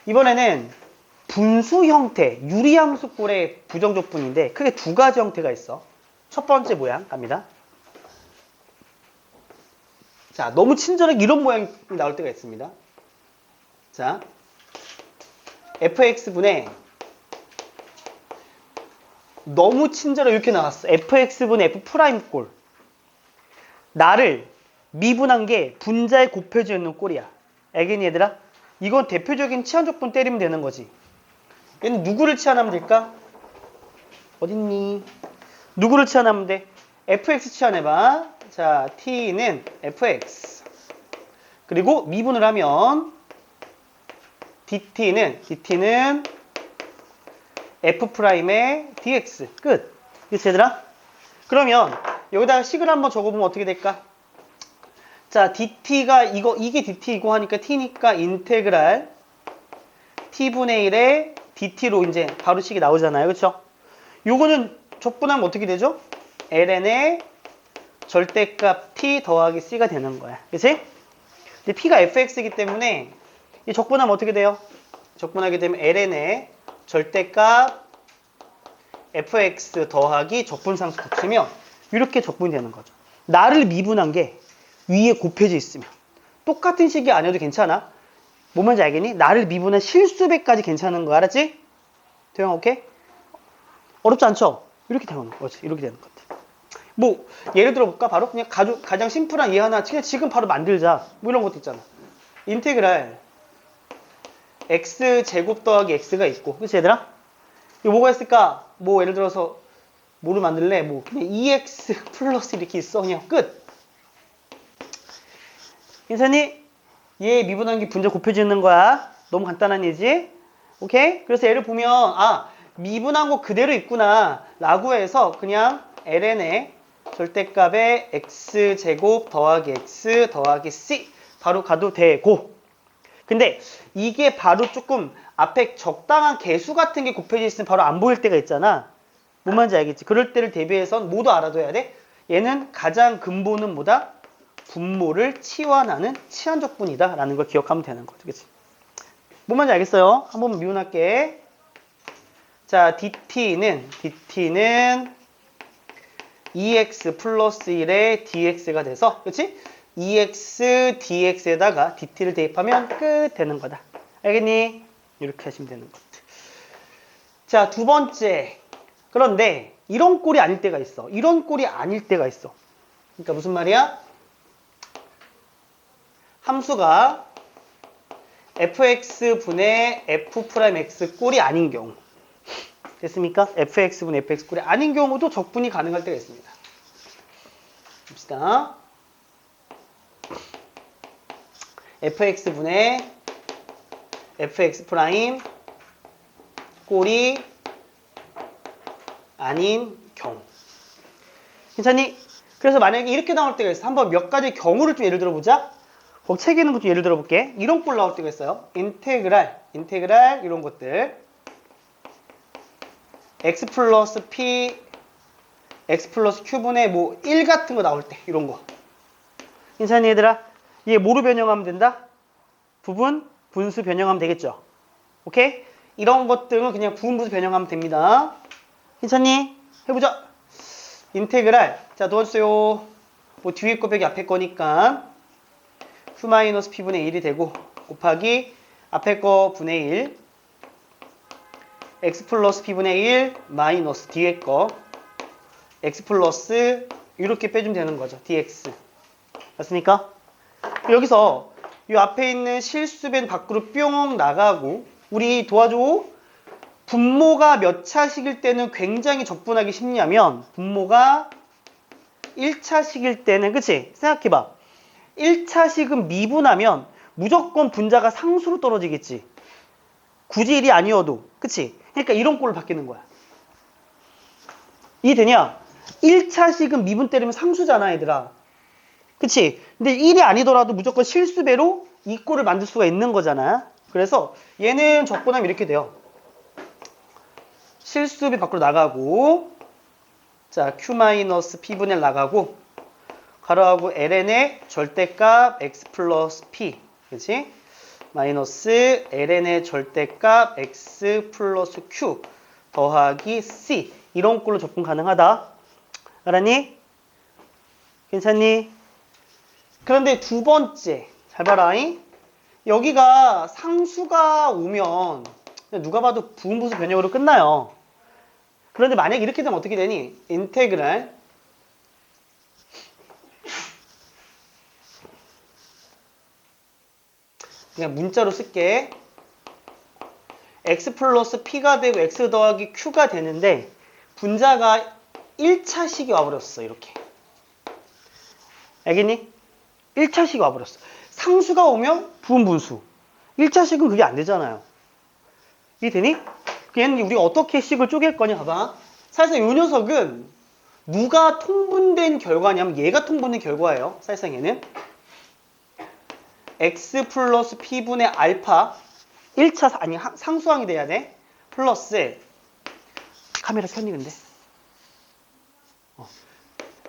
이번에는 분수 형태, 유리함수꼴의 부정적분인데 크게 두 가지 형태가 있어. 첫 번째 모양 갑니다. 자, 너무 친절하게 이런 모양이 나올 때가 있습니다. 자, fx분의 너무 친절하게 이렇게 나왔어. fx분의 f'꼴. 나를 미분한 게 분자에 곱해져 있는 꼴이야. 알겠니 얘들아? 이건 대표적인 치환적분 때리면 되는 거지. 얘는 누구를 치환하면 될까? 어딨니? 누구를 치환하면 돼? fx 치환해봐. 자, t는 fx. 그리고 미분을 하면 dt는 f'의 dx. 끝. 그치 얘들아? 그러면 여기다가 식을 한번 적어보면 어떻게 될까? 자, dt가 이게 dt이고 하니까 t니까 인테그랄 t분의 1에 dt로 이제 바로 식이 나오잖아요. 그쵸? 요거는 적분하면 어떻게 되죠? ln의 절대값 t 더하기 c가 되는 거야. 그치? 근데 t가 fx이기 때문에 이 적분하면 어떻게 돼요? 적분하게 되면 ln의 절대값 fx 더하기 적분상수 붙이면 이렇게 적분이 되는 거죠. 나를 미분한 게 위에 곱해져 있으면 똑같은 식이 아니어도 괜찮아. 뭐 뭔지 알겠니? 나를 미분한 실수배까지 괜찮은 거 알았지? 도영 오케이? 어렵지 않죠? 이렇게 되는 거지. 이렇게 되는 것 같아. 뭐 예를 들어 볼까? 바로 그냥 가장 심플한 예 하나 그냥 지금 바로 만들자. 뭐 이런 것도 있잖아. 인테그랄 x제곱 더하기 x가 있고 그치 얘들아? 이거 뭐가 있을까? 뭐 예를 들어서 뭐를 만들래? 뭐 그냥 2x 플러스 이렇게 있어. 그냥 끝. 괜찮니? 얘 미분한 게 분자 곱해지는 거야. 너무 간단한 예지? 오케이? 그래서 얘를 보면 아 미분한 거 그대로 있구나 라고 해서 그냥 ln의 절대값의 x제곱 더하기 x 더하기 c 바로 가도 되고 근데 이게 바로 조금 앞에 적당한 개수 같은 게 곱해져 있으면 바로 안 보일 때가 있잖아. 뭔 말인지 알겠지? 그럴 때를 대비해선 모두 알아둬야 돼. 얘는 가장 근본은 뭐다? 분모를 치환하는 치환적분이다 라는 걸 기억하면 되는 거죠. 그치? 뭔 말인지 알겠어요? 한 번만 미분할게. 자, dt는 2x 플러스 1의 dx가 돼서 그치? 2x dx에다가 dt를 대입하면 끝 되는 거다. 알겠니? 이렇게 하시면 되는 것. 자, 두 번째. 그런데 이런 꼴이 아닐 때가 있어. 이런 꼴이 아닐 때가 있어. 그러니까 무슨 말이야? 함수가 fx분의 f'x 꼴이 아닌 경우. 됐습니까? fx분의 fx 꼴이 아닌 경우도 적분이 가능할 때가 있습니다. 봅시다. fx분의 fx 프라임 꼴이 아닌 경우. 괜찮니? 그래서 만약에 이렇게 나올 때가 있어. 한번 몇 가지 경우를 좀 예를 들어보자. 거기 책에 있는 것도 예를 들어볼게. 이런 꼴 나올 때가 있어요. 인테그랄 이런 것들. x 플러스 p, x 플러스 q분의 뭐 1 같은 거 나올 때 이런 거. 괜찮니 얘들아? 이게 뭐로 변형하면 된다? 부분, 분수 변형하면 되겠죠? 오케이? 이런 것들은 그냥 부분, 분수 변형하면 됩니다. 괜찮니? 해보자. 인테그랄. 자, 도와주세요. 뭐 뒤에 거 빼기 앞에 거니까 q-p분의 1이 되고 곱하기 앞에 거 분의 1 x 플러스 p분의 1 마이너스 뒤에 거 x 플러스 이렇게 빼주면 되는 거죠. dx. 맞습니까? 여기서 이 앞에 있는 실수변 밖으로 뿅 나가고 우리 도와줘. 분모가 몇 차식일 때는 굉장히 적분하기 쉽냐면 분모가 1차식일 때는 그치? 생각해봐. 1차식은 미분하면 무조건 분자가 상수로 떨어지겠지. 굳이 1이 아니어도 그치? 그러니까 이런 꼴로 바뀌는 거야. 이해되냐? 1차식은 미분 때리면 상수잖아 얘들아. 그치? 근데 1이 아니더라도 무조건 실수배로 이 꼴을 만들 수가 있는 거잖아. 그래서 얘는 적분하면 이렇게 돼요. 실수배 밖으로 나가고 자 q-p분의 1 나가고 가로하고 ln의 절대값 x 플러스 p 그치? 마이너스 ln의 절대값 x 플러스 q 더하기 c 이런 꼴로 접근 가능하다. 알았니? 괜찮니? 그런데 두 번째 잘 봐라잉. 여기가 상수가 오면 누가 봐도 부분분수 변형으로 끝나요. 그런데 만약 이렇게 되면 어떻게 되니? 인테그랄 그냥 문자로 쓸게. x 플러스 p가 되고 x 더하기 q가 되는데 분자가 1차식이 와버렸어. 이렇게. 알겠니? 1차식이 와버렸어. 상수가 오면 부분분수. 1차식은 그게 안 되잖아요. 이해되니? 그냥 우리가 어떻게 식을 쪼갤 거냐 봐봐. 사실상 이 녀석은 누가 통분된 결과냐면 얘가 통분된 결과예요. 사실상 얘는 x 플러스 p분의 알파 1차 아니 상수항이 돼야 돼. 플러스 카메라 켰니 근데?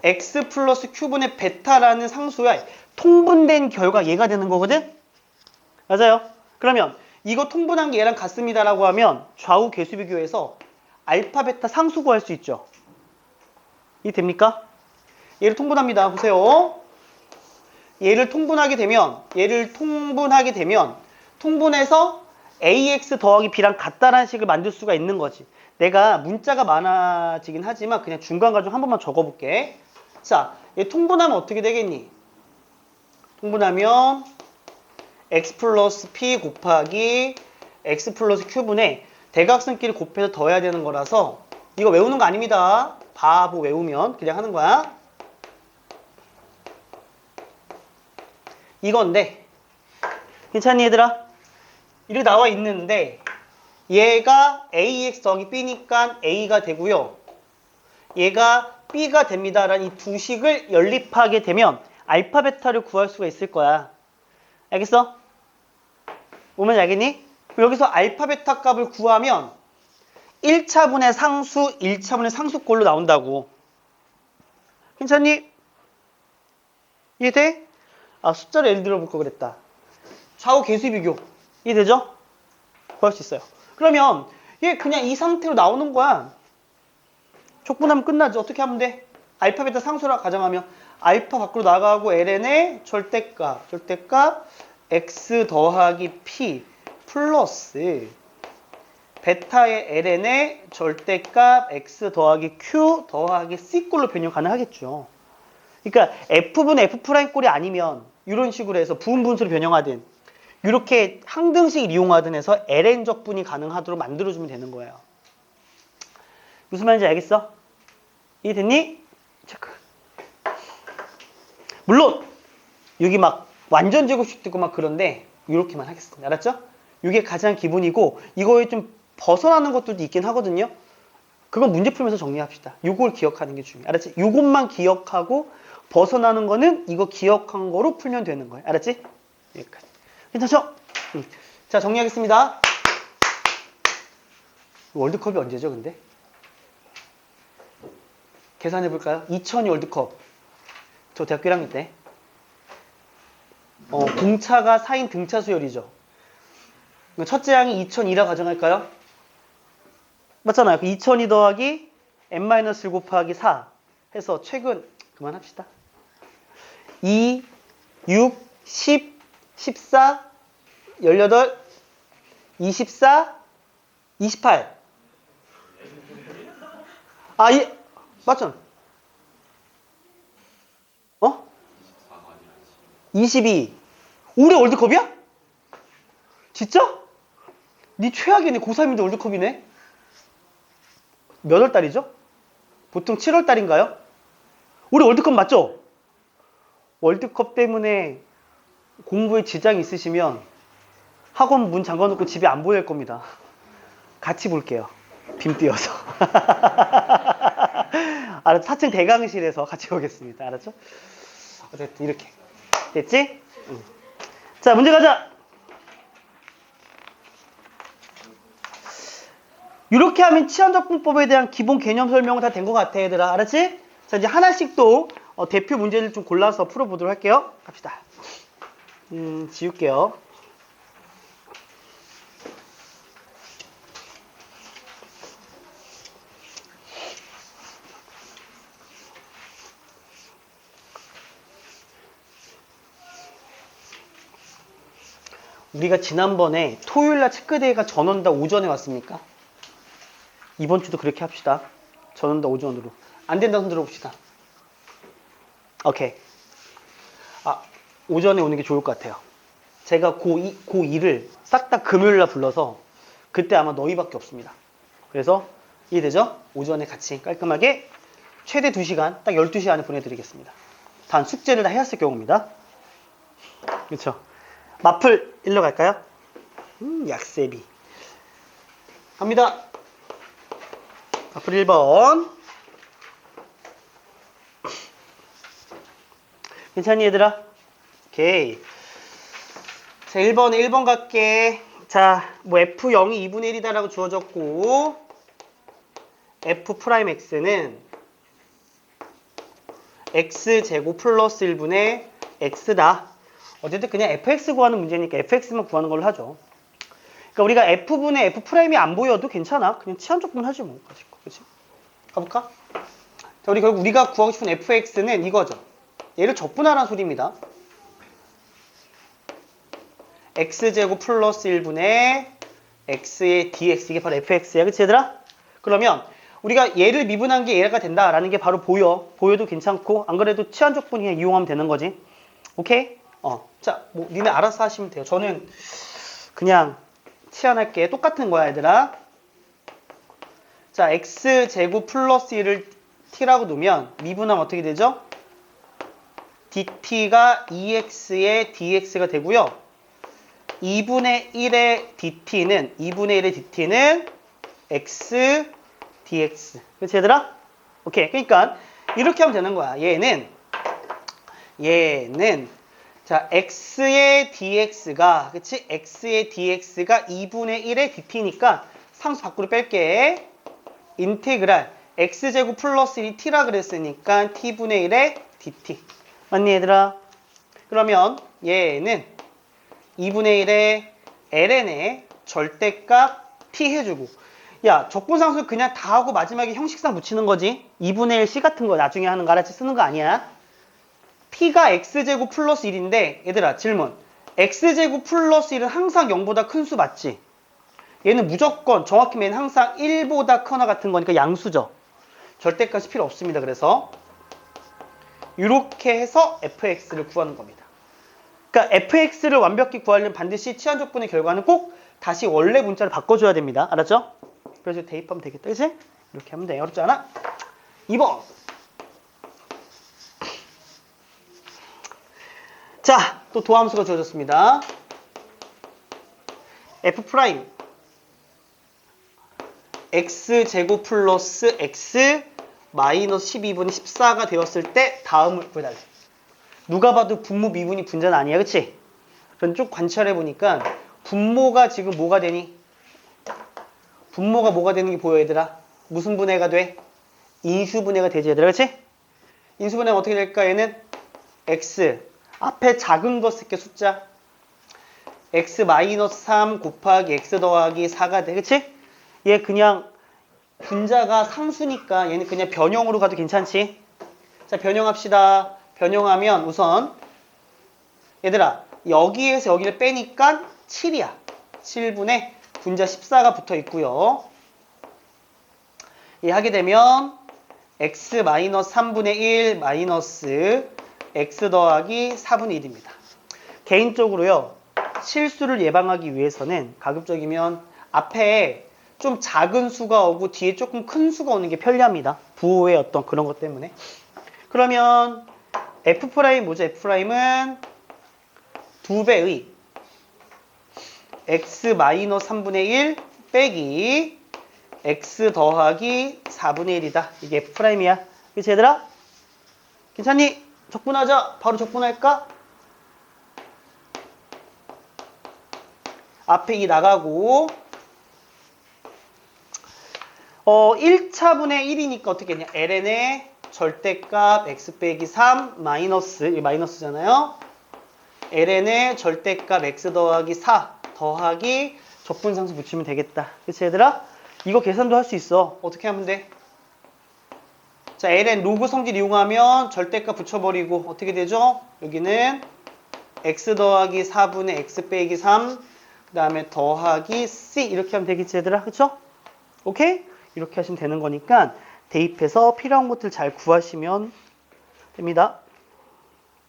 x 플러스 q분의 베타라는 상수가 통분된 결과 얘가 되는 거거든? 맞아요? 그러면 이거 통분한 게 얘랑 같습니다라고 하면 좌우 개수 비교해서 알파 베타 상수 구할 수 있죠. 이해 됩니까? 얘를 통분합니다. 보세요. 얘를 통분하게 되면 통분해서 ax 더하기 b랑 같다라는 식을 만들 수가 있는 거지. 내가 문자가 많아지긴 하지만 그냥 중간 과정 한 번만 적어볼게. 자, 얘 통분하면 어떻게 되겠니? 통분하면 x 플러스 p 곱하기 x 플러스 q분의 대각선끼리 곱해서 더해야 되는 거라서 이거 외우는 거 아닙니다. 바보 외우면 그냥 하는 거야. 이건데 괜찮니 얘들아? 이렇게 나와 있는데 얘가 ax 더하기 b니까 a가 되고요. 얘가 b가 됩니다라는 이 두 식을 연립하게 되면 알파 베타를 구할 수가 있을 거야. 알겠어? 오면 알겠니? 여기서 알파 베타 값을 구하면 1차분의 상수, 1차분의 상수꼴로 나온다고. 괜찮니? 이해돼? 아, 숫자를 예를 들어 볼 거 그랬다. 좌우 개수 비교. 이해되죠? 구할 수 있어요. 그러면 얘 그냥 이 상태로 나오는 거야. 촉분하면 끝나죠. 어떻게 하면 돼? 알파 베타 상수라 가정하면 알파 밖으로 나가고 ln의 절대값 x 더하기 p 플러스 베타의 ln의 절대값 x 더하기 q 더하기 c 꼴로 변형 가능하겠죠. 그러니까 f분의 f' 꼴이 아니면 이런 식으로 해서 부분분수로 변형하든 이렇게 항등식을 이용하든 해서 ln 적분이 가능하도록 만들어주면 되는 거예요. 무슨 말인지 알겠어? 이해됐니? 체크. 물론 여기 막 완전 제곱식도 있고 막 그런데 이렇게만 하겠습니다. 알았죠? 이게 가장 기본이고 이거에 좀 벗어나는 것들도 있긴 하거든요. 그건 문제 풀면서 정리합시다. 요걸 기억하는 게 중요해. 알았지? 요것만 기억하고 벗어나는 거는 이거 기억한 거로 풀면 되는 거예요. 알았지? 여기까지. 괜찮죠? 자, 정리하겠습니다. 월드컵이 언제죠, 근데? 계산해볼까요? 2002 월드컵. 저 대학교 1학년 때. 공차가 4인 등차 수열이죠. 첫째 항이 2002라 가정할까요? 맞잖아요. 2002 더하기 n-1 곱하기 4 해서 최근 그만합시다. 2, 6, 10, 14, 18, 24, 28. 아, 맞잖아. 22. 올해 월드컵이야? 진짜? 네 최악이네. 고3인데 월드컵이네. 몇 월 달이죠? 보통 7월 달인가요? 올해 월드컵 맞죠? 월드컵 때문에 공부에 지장이 있으시면 학원 문 잠궈놓고 집에 안 보낼 겁니다. 같이 볼게요. 빔 띄워서. 알았죠? 4층 대강실에서 같이 보겠습니다. 알았죠? 어쨌든 이렇게. 됐지? 자, 문제 가자. 이렇게 하면 치환적분법에 대한 기본 개념 설명은 다 된 것 같아, 얘들아. 알았지? 자, 이제 하나씩 또 대표 문제를 좀 골라서 풀어보도록 할게요. 갑시다. 지울게요. 우리가 지난번에 토요일날 체크대회가 전원 다 오전에 왔습니까? 이번 주도 그렇게 합시다. 전원 다 오전으로. 안 된다 손 들어봅시다. 오케이. 오전에 오는 게 좋을 것 같아요. 제가 고2를 싹 다 금요일날 불러서 그때 아마 너희밖에 없습니다. 그래서 이해되죠? 오전에 같이 깔끔하게 최대 2시간, 딱 12시 안에 보내드리겠습니다. 단 숙제를 다 해왔을 경우입니다. 그렇죠? 마플 일로 갈까요? 약세비. 갑니다. 마플 1번. 괜찮니 얘들아? 오케이. 자, 1번 갈게. 자, 뭐 F0이 2분의 1이다라고 주어졌고 F'X는 X제곱 플러스 1분의 X다. 어쨌든 그냥 fx 구하는 문제니까 fx만 구하는 걸로 하죠. 그러니까 우리가 f분의 f'이 안 보여도 괜찮아. 그냥 치환적분 하지 뭐. 그치? 가볼까? 자, 우리가 구하고 싶은 fx는 이거죠. 얘를 적분하라는 소리입니다. x제곱 플러스 1분의 x의 dx, 이게 바로 fx야. 그치 얘들아? 그러면 우리가 얘를 미분한 게 얘가 된다라는 게 바로 보여도 괜찮고 안 그래도 치환적분 그냥 이용하면 되는 거지. 오케이? 자, 뭐 니네 알아서 하시면 돼요. 저는 그냥 치환할게. 똑같은 거야 얘들아. 자, x제곱 플러스 1을 t라고 두면 미분하면 어떻게 되죠? dt가 2x의 dx가 되고요. 2분의 1의 dt는 x dx. 그렇지 얘들아? 오케이. 그러니까 이렇게 하면 되는 거야. 얘는 자, x의 dx가 그치? x의 dx가 2분의 1의 dt니까 상수 밖으로 뺄게. 인테그랄 x제곱 플러스 1이 t라 그랬으니까 t분의 1의 dt. 맞니 얘들아? 그러면 얘는 2분의 1의 ln의 절대값 t 해주고, 야, 적분상수 그냥 다 하고 마지막에 형식상 붙이는 거지. 2분의 1 c 같은 거 나중에 하는 거 알았지? 쓰는 거 아니야. t가 x제곱 플러스 1인데 얘들아 질문, x제곱 플러스 1은 항상 0보다 큰 수 맞지? 얘는 무조건 정확히 얘는 항상 1보다 크거나 같은 거니까 양수죠. 절대값이 필요 없습니다. 그래서 이렇게 해서 fx를 구하는 겁니다. 그러니까 fx를 완벽히 구하려면 반드시 치환적분의 결과는 꼭 다시 원래 문자를 바꿔줘야 됩니다. 알았죠? 그래서 대입하면 되겠다. 그치? 이렇게 하면 돼. 어렵지 않아? 2번. 자, 또 도함수가 주어졌습니다. f' x제곱 플러스 x 마이너스 12분의 14가 되었을 때 다음을 구해달래. 누가 봐도 분모 미분이 분자는 아니야. 그치? 그럼 쭉 관찰해보니까 분모가 지금 뭐가 되니? 분모가 뭐가 되는 게 보여 얘들아? 무슨 분해가 돼? 인수분해가 되지 얘들아. 그치? 인수분해가 어떻게 될까? 얘는 x 앞에 작은 거 쓸게 숫자 x 마이너스 3 곱하기 x 더하기 4가 돼. 그치? 얘 그냥 분자가 상수니까 얘는 그냥 변형으로 가도 괜찮지? 자, 변형합시다. 변형하면 우선 얘들아 여기에서 여기를 빼니까 7이야. 7분의 분자 14가 붙어 있고요. 이 하게 되면 x 마이너스 3분의 1 마이너스 x 더하기 4분의 1입니다. 개인적으로요. 실수를 예방하기 위해서는 가급적이면 앞에 좀 작은 수가 오고 뒤에 조금 큰 수가 오는 게 편리합니다. 부호의 어떤 그런 것 때문에. 그러면 F' 뭐죠? F'은 2배의 x 마이너스 3분의 1 빼기 x 더하기 4분의 1이다. 이게 F'이야. 그치 얘들아? 괜찮니? 적분하자. 바로 적분할까? 앞에 2 나가고 1차분의 1이니까 어떻게 했냐? ln의 절대값 x 빼기 3 마이너스, 이 마이너스잖아요. ln의 절대값 x 더하기 4 더하기 적분상수 붙이면 되겠다. 그치 얘들아? 이거 계산도 할 수 있어. 어떻게 하면 돼? 자, ln 로그 성질 이용하면 절대값 붙여버리고 어떻게 되죠? 여기는 x 더하기 4분의 x 빼기 3, 그 다음에 더하기 c 이렇게 하면 되겠지 얘들아, 그쵸? 오케이? 이렇게 하시면 되는 거니까 대입해서 필요한 것들 잘 구하시면 됩니다.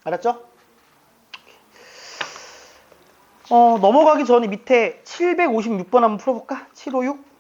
알았죠? 넘어가기 전에 밑에 756번 한번 풀어볼까? 756?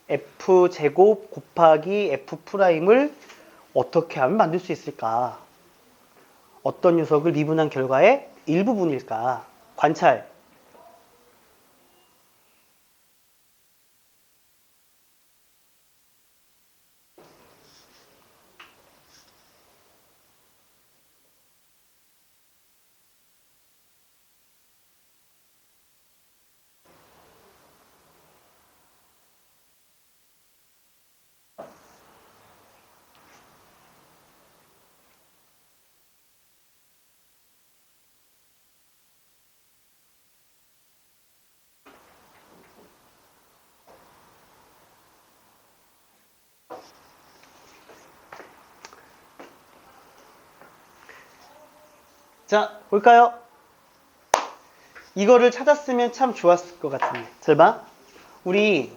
f제곱 곱하기 f'을 어떻게 하면 만들 수 있을까? 어떤 녀석을 미분한 결과의 일부분일까? 관찰. 자, 볼까요? 이거를 찾았으면 참 좋았을 것 같은데. 잘 봐. 우리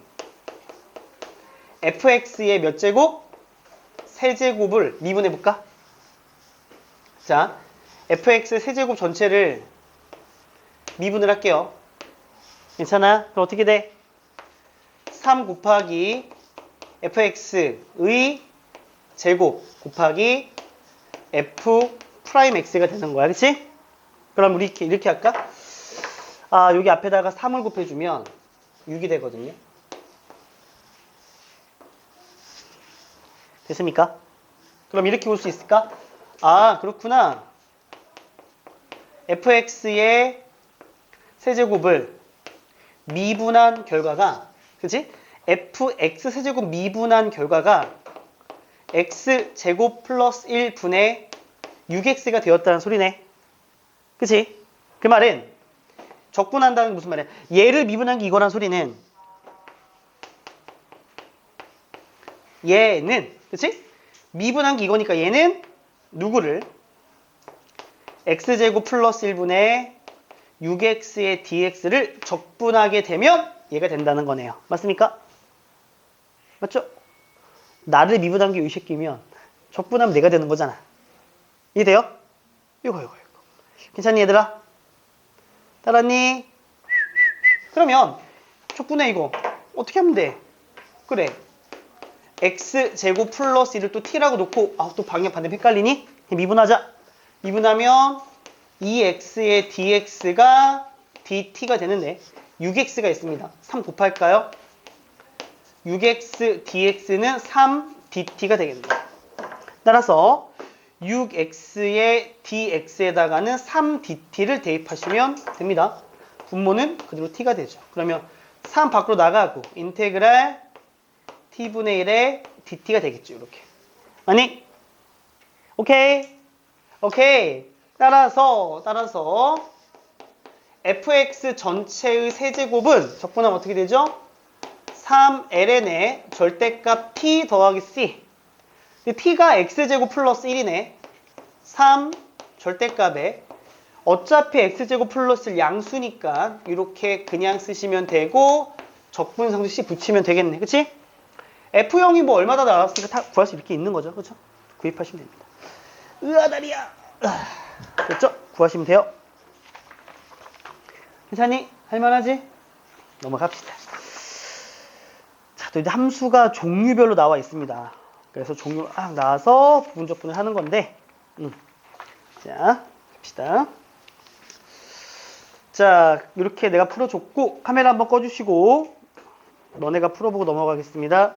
fx의 몇 제곱? 세제곱을 미분해 볼까? 자, fx 세제곱 전체를 미분을 할게요. 괜찮아? 그럼 어떻게 돼? 3 곱하기 fx의 제곱 곱하기 f 프라임 x가 되는 거야. 그치? 그럼 우리 이렇게 할까? 아, 여기 앞에다가 3을 곱해주면 6이 되거든요. 됐습니까? 그럼 이렇게 볼 수 있을까? 아, 그렇구나. fx의 세제곱을 미분한 결과가, 그치? fx 세제곱 미분한 결과가 x제곱 플러스 1분의 6x가 되었다는 소리네. 그치? 그 말은 적분한다는 게 무슨 말이야? 얘를 미분한 게 이거란 소리는 얘는, 그치? 미분한 게 이거니까 얘는 누구를? x제곱 플러스 1분의 6x의 dx를 적분하게 되면 얘가 된다는 거네요. 맞습니까? 맞죠? 나를 미분한 게 이 새끼면 적분하면 내가 되는 거잖아. 이해돼요? 이거. 괜찮니 얘들아? 따랐니? 그러면 적분해 이거 어떻게 하면 돼? 그래, x제곱 플러스 1을 또 t라고 놓고 또 방향 반대 헷갈리니? 미분하자. 미분하면 2x의 dx가 dt가 되는데 6x가 있습니다. 3 곱할까요? 6x dx는 3dt가 되겠네요. 따라서 6x의 dx에다가는 3dt를 대입하시면 됩니다. 분모는 그대로 t가 되죠. 그러면 3 밖으로 나가고 인테그랄 t분의 1의 dt가 되겠죠. 이렇게. 아니 오케이. 오케이. 따라서 fx 전체의 세제곱은 적분하면 어떻게 되죠? 3ln의 절대값 p 더하기 c. t가 x제곱 플러스 1이네. 3 절대값에 어차피 x제곱 플러스 양수니까 이렇게 그냥 쓰시면 되고 적분상수 c 붙이면 되겠네. 그치? f형이 뭐 얼마나 나왔으니까 다 구할 수 이렇게 있는 거죠. 그쵸? 구입하시면 됩니다. 으아 다리야. 됐죠? 구하시면 돼요. 괜찮니? 할만하지? 넘어갑시다. 자, 또 이제 함수가 종류별로 나와 있습니다. 그래서 종류 나와서 부분적분을 하는 건데, 자, 갑시다. 자, 이렇게 내가 풀어줬고 카메라 한번 꺼주시고 너네가 풀어보고 넘어가겠습니다.